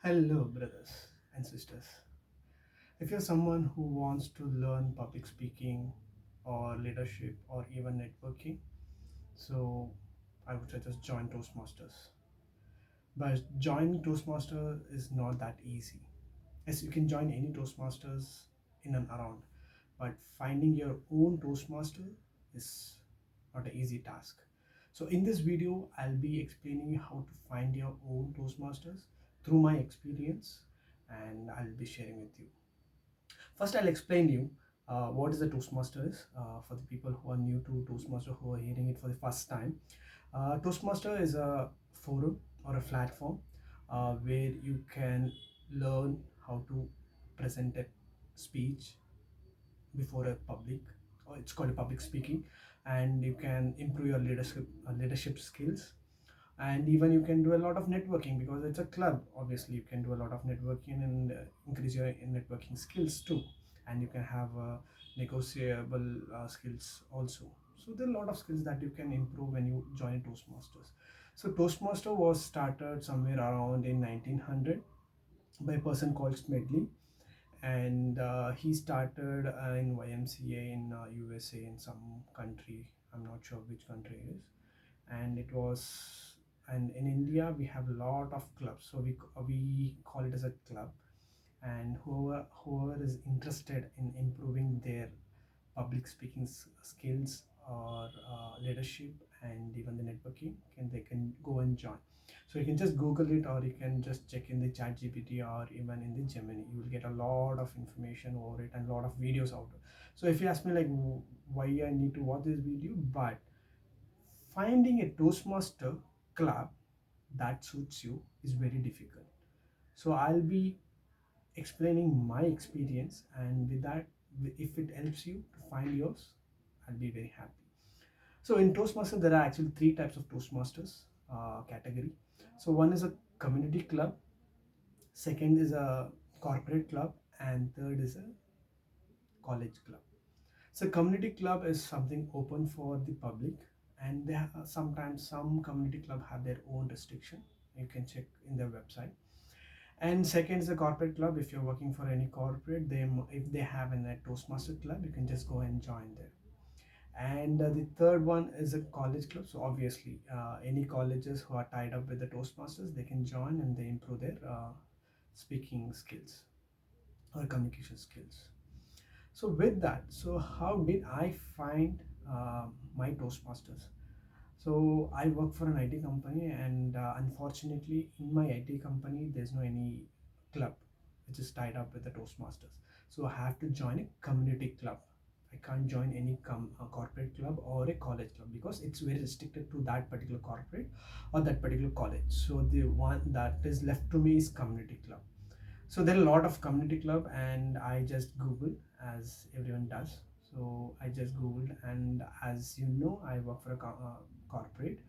Hello, brothers and sisters. If you're someone who wants to learn public speaking or leadership or even networking, so I would suggest join Toastmasters. But joining Toastmasters is not that easy. Yes, you can join any Toastmasters in and around, but finding your own Toastmaster is not an easy task. So in this video, I'll be explaining you how to find your own Toastmasters through my experience, and I'll be sharing with you. First, I'll explain you what is the Toastmasters for the people who are new to Toastmaster, who are hearing it for the first time. Toastmaster is a forum or a platform where you can learn how to present a speech before a public, or it's called a public speaking, and you can improve your leadership skills, and even you can do a lot of networking because it's a club. Obviously you can do a lot of networking and increase your networking skills too, and you can have negotiable skills also. So there are a lot of skills that you can improve when you join Toastmasters. So Toastmaster was started somewhere around in 1900 by a person called Smedley, and he started in YMCA in USA, in some country. I'm not sure which country it is. And it was, and in India we have a lot of clubs, so we call it as a club. And whoever is interested in improving their public speaking skills or leadership and even the networking, they can go and join. So you can just Google it, or you can just check in the chat GPT or even in the Gemini. You will get a lot of information over it and a lot of videos out. So if you ask me like why I need to watch this video, but finding a Toastmaster club that suits you is very difficult. So I'll be explaining my experience, and with that, if it helps you to find yours, I'll be very happy. So in Toastmaster, there are actually three types of Toastmasters category. So one is a community club, second is a corporate club, and third is a college club. So community club is something open for the public, and they have, sometimes some community club have their own restriction. You can check in their website. And second is a corporate club. If you're working for any corporate, if they have a Toastmaster club, you can just go and join there. And the third one is a college club. So obviously, any colleges who are tied up with the Toastmasters, they can join and they improve their speaking skills or communication skills. So with that, so how did I find my Toastmasters? So I work for an IT company, and unfortunately, in my IT company, there's no any club which is tied up with the Toastmasters. So I have to join a community club. I can't join any corporate club or a college club because it's very restricted to that particular corporate or that particular college. So the one that is left to me is community club. So there are a lot of community club, and I just Googled, as everyone does. So I just Googled, and as you know, I work for a corporate.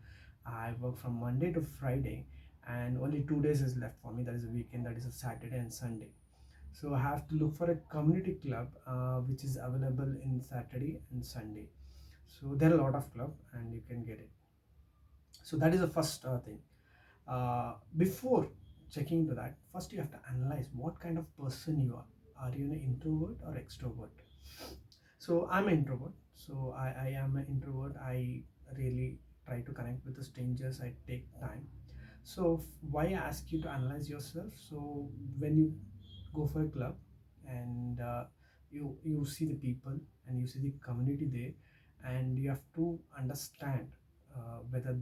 I work from Monday to Friday, and only 2 days is left for me. That is a weekend, that is a Saturday and Sunday. So I have to look for a community club which is available in Saturday and Sunday. So there are a lot of club, and you can get it. So that is the first thing. Before checking into that, first you have to analyze what kind of person you are. Are you an introvert or extrovert? So I'm an introvert. So I am an introvert. I really try to connect with the strangers. I take time. So why I ask you to analyze yourself? So when you go for a club, and you see the people and you see the community there, and you have to understand whether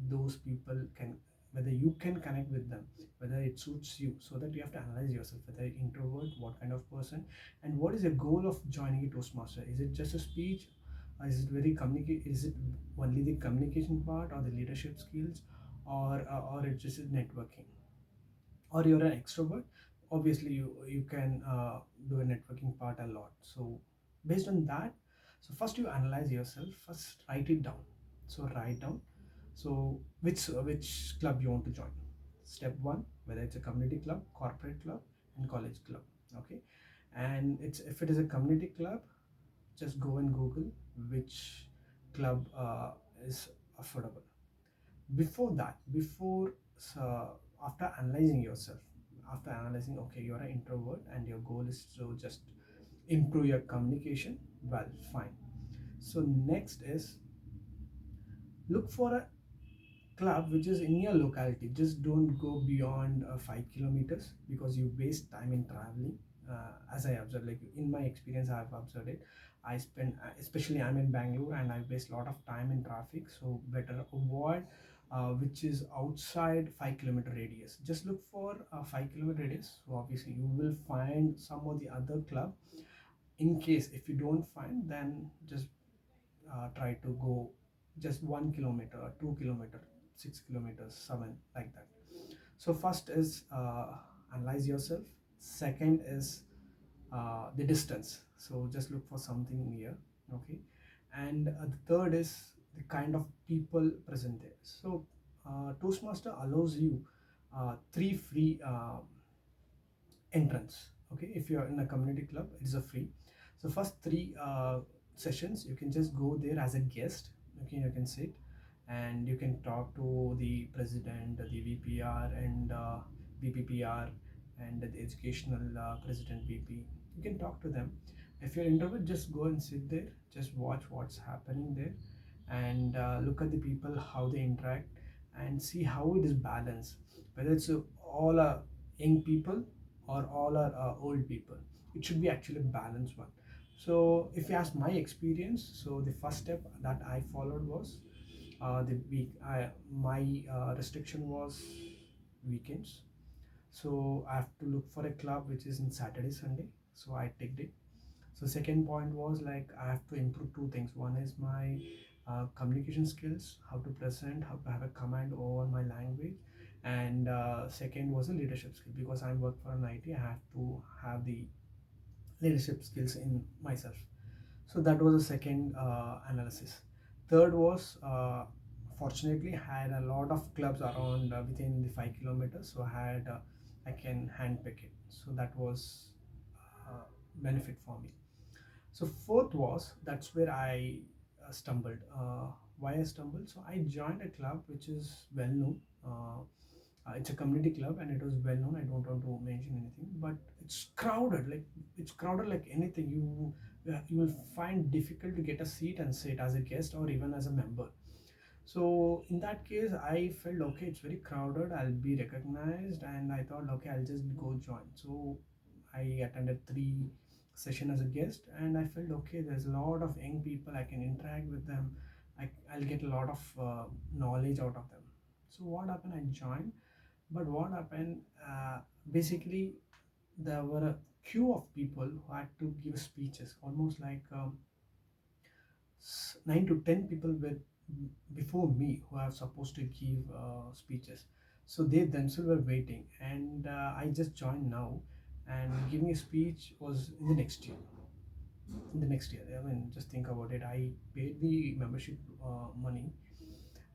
those people can, whether you can connect with them, whether it suits you. So that you have to analyze yourself, whether you're introvert, what kind of person, and what is the goal of joining a Toastmaster. Is it just a speech? Is it very communicate? Is it only the communication part or the leadership skills, or it's just networking? Or you're an extrovert, obviously you can do a networking part a lot. So based on that, so first you analyze yourself, first write it down. So write down, so which club you want to join. Step one, whether it's a community club, corporate club, and college club. Okay. And it's, if it is a community club, just go and Google which club is affordable. Before that, before, so after analyzing yourself, after analyzing, okay, you're an introvert and your goal is to just improve your communication, well, fine. So next is look for a club which is in your locality. Just don't go beyond 5 kilometers because you waste time in traveling. As I observed, like in my experience, I've observed it. I spend, especially I'm in Bangalore, and I waste a lot of time in traffic. So better avoid which is outside 5 kilometer radius. Just look for a 5 kilometer radius. So obviously you will find some of the other club. In case if you don't find, then just try to go just 1 kilometer, 2 kilometer, 6 kilometers, seven, like that. So first is analyze yourself. Second is the distance. So just look for something near. Okay, and the third is the kind of people present there. So Toastmaster allows you three free entrance. Okay, if you're in a community club, it is a free. So first three sessions you can just go there as a guest. Okay, you can sit and you can talk to the president, the VPR, and BPPR, and the educational president, VP. You can talk to them. If you're introvert, just go and sit there, just watch what's happening there, and look at the people, how they interact, and see how it is balanced, whether it's all young people or all are old people. It should be actually a balanced one. So if you ask my experience, so the first step that I followed was the week my restriction was weekends. So I have to look for a club which is in Saturday, Sunday. So I ticked it. So second point was like I have to improve two things. One is my communication skills, how to present, how to have a command over my language, and second was a leadership skill. Because I work for an IT, I have to have the leadership skills in myself. So that was the second analysis. Third was fortunately had a lot of clubs around within the 5 kilometers, so I can handpick it. So that was benefit for me. So fourth was that's where I stumbled. Why I stumbled? So I joined a club which is well known. It's a community club and it was well known. I don't want to mention anything, but it's crowded. Like it's crowded like anything. You will find difficult to get a seat and sit as a guest or even as a member. So in that case, I felt okay, it's very crowded, I'll be recognized, and I thought, okay, I'll just go join. So I attended three session as a guest, and I felt okay. There's a lot of young people, I can interact with them. I'll get a lot of knowledge out of them. So what happened? I joined, but what happened? Basically, there were a queue of people who had to give speeches, almost like 9 to 10 people were before me who are supposed to give speeches, so they themselves were waiting, and I just joined now, and giving a speech was in the next year. In the next year, I mean, just think about it. I paid the membership money,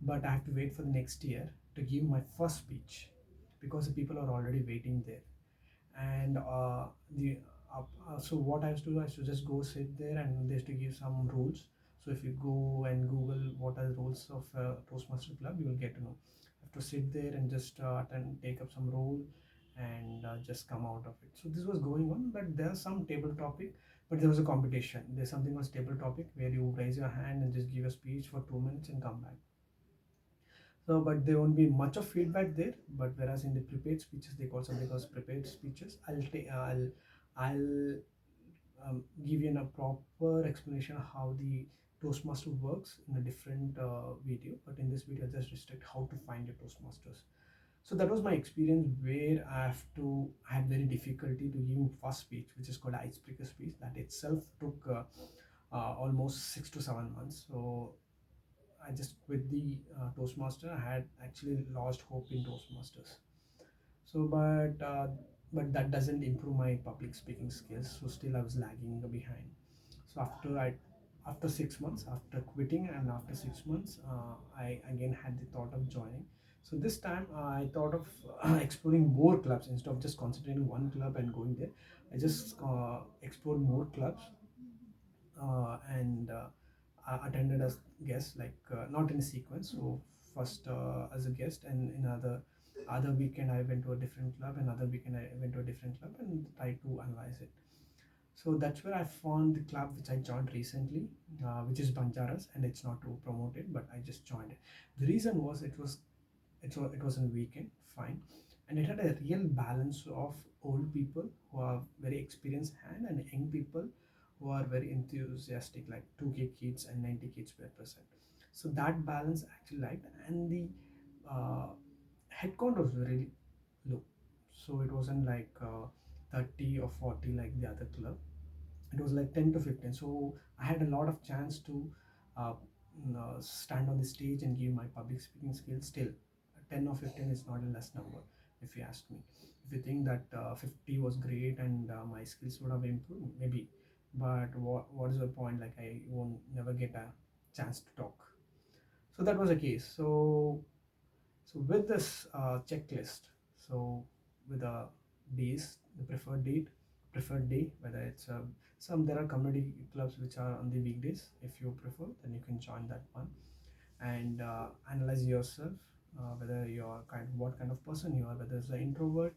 but I have to wait for the next year to give my first speech because the people are already waiting there. And the so what I used to do, I used to just go sit there, and they used to give some rules. So if you go and Google what are the rules of Toastmaster Club, you will get to know. You have to sit there and just attend, take up some role, and just come out of it. So this was going on, but there's some table topic, but there was a competition. There's something was table topic where you raise your hand and just give a speech for 2 minutes and come back. So, but there won't be much of feedback there. But whereas in the prepared speeches, they call something as prepared speeches. I'll give you a proper explanation of how the Toastmaster works in a different video. But in this video, I just restrict how to find your Toastmasters. So that was my experience where I had very difficulty to give first speech, which is called icebreaker speech. That itself took almost 6 to 7 months. So I just quit the Toastmaster. I had actually lost hope in Toastmasters. So, but that doesn't improve my public speaking skills. So still I was lagging behind. So after 6 months, after quitting, and after 6 months, I again had the thought of joining. So this time I thought of exploring more clubs instead of just concentrating one club and going there. I just explored more clubs, and attended as guest, like not in a sequence. So first as a guest and in other Other weekend I went to a different club, and other weekend I went to a different club and tried to analyze it. So that's where I found the club which I joined recently, which is Banjaras, and it's not to promote it, but I just joined it. The reason was it was on weekend, fine, and it had a real balance of old people who are very experienced hand and young people who are very enthusiastic, like 2K kids and 90 kids per person. So that balance I actually liked, and the uh, head count was very low. So it wasn't like 30 or 40 like the other club. It was like 10 to 15. So I had a lot of chance to uh, stand on the stage and give my public speaking skills. Still 10 or 15 is not a less number, if you ask me. If you think that 50 was great and my skills would have improved, maybe, but what is the point? Like, I won't never get a chance to talk. So that was the case. So with this checklist, so with the days, the preferred date, preferred day, whether it's some, there are community clubs which are on the weekdays. If you prefer, then you can join that one, and analyze yourself, whether you're what kind of person you are, whether it's an introvert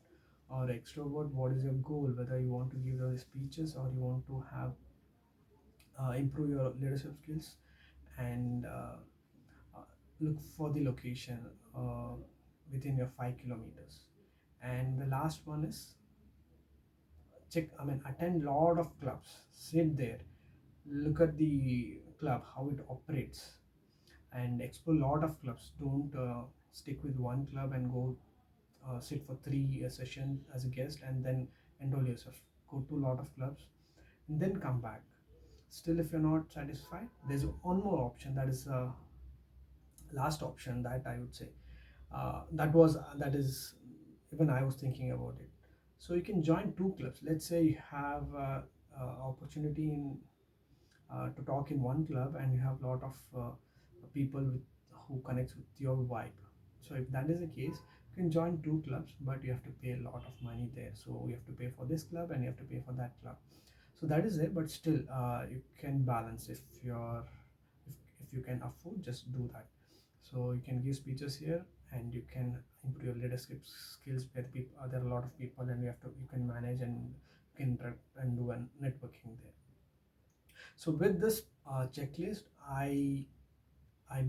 or extrovert. What is your goal? Whether you want to give the speeches or you want to have improve your leadership skills, and uh, look for the location uh, within your 5 kilometers. And the last one is attend lot of clubs, sit there, look at the club how it operates, and explore lot of clubs. Don't stick with one club and go sit for 3 sessions as a guest and then enroll yourself. Go to a lot of clubs and then come back. Still, if you're not satisfied, there's one more option, that is last option that I would say, that is, even I was thinking about it. So you can join two clubs. Let's say you have opportunity to talk in one club, and you have a lot of people who connects with your vibe. So if that is the case, you can join two clubs, but you have to pay a lot of money there. So you have to pay for this club and you have to pay for that club. So that is it, but still you can balance. If you can afford, just do that. So you can give speeches here, and you can improve your leadership skills where there are a lot of people, and you can manage, and you can interact and do a networking there. So with this checklist, I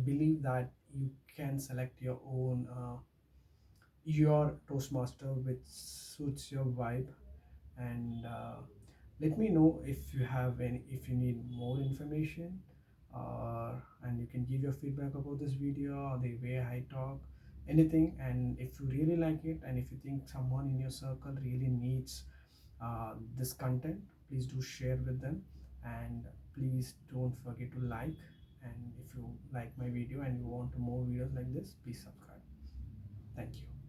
believe that you can select your own your Toastmaster which suits your vibe, and let me know if you have any, if you need more information, and you can give your feedback about this video or the way I talk, anything. And if you really like it, and if you think someone in your circle really needs this content, please do share with them, and please don't forget to like. And if you like my video and you want more videos like this, please subscribe. Thank you.